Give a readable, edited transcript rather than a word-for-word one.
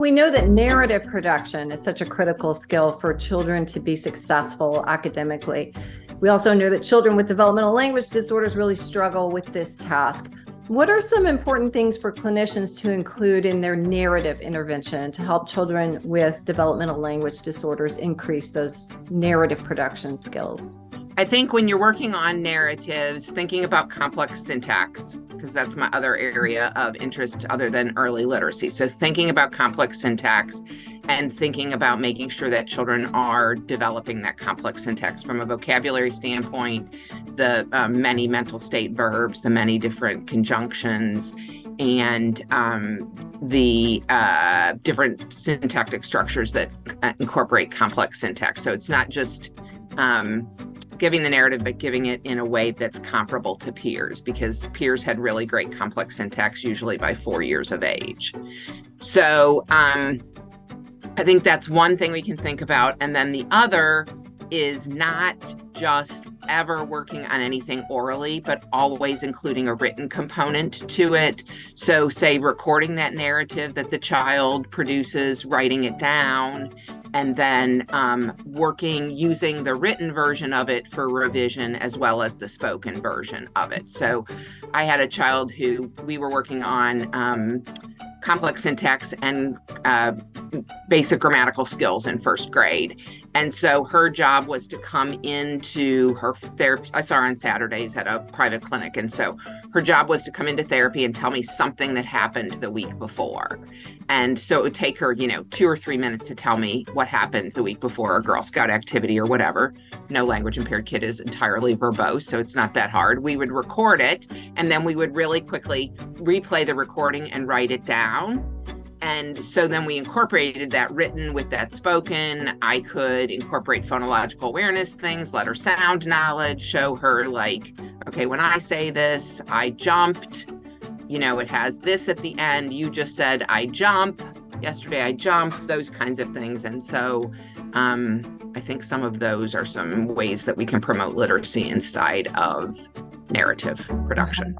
We know that narrative production is such a critical skill for children to be successful academically. We also know that children with developmental language disorders really struggle with this task. What are some important things for clinicians to include in their narrative intervention to help children with developmental language disorders increase those narrative production skills? I think when you're working on narratives, thinking about complex syntax, because that's my other area of interest other than early literacy. So thinking about complex syntax and thinking about making sure that children are developing that complex syntax from a vocabulary standpoint, the many mental state verbs, the many different conjunctions, and the different syntactic structures that incorporate complex syntax. So it's not just giving the narrative, but giving it in a way that's comparable to peers, because peers had really great complex syntax, usually by 4 years of age. So I think that's one thing we can think about. And then the other is not just ever working on anything orally, but always including a written component to it. So say recording that narrative that the child produces, writing it down, and then using the written version of it for revision as well as the spoken version of it. So I had a child who we were working on complex syntax and basic grammatical skills in first grade. And so her job was to come into her therapy. I saw her on Saturdays at a private clinic. And so her job was to come into therapy and tell me something that happened the week before. And so it would take her, 2 or 3 minutes to tell me what happened the week before, a Girl Scout activity or whatever. No language impaired kid is entirely verbose, so it's not that hard. We would record it, and then we would really quickly replay the recording and write it down. And so then we incorporated that written with that spoken. I could incorporate phonological awareness things, let her sound knowledge, show her okay, when I say this, I jumped, it has this at the end. You just said, I jump. Yesterday I jumped, those kinds of things. And so I think some of those are some ways that we can promote literacy inside of narrative production.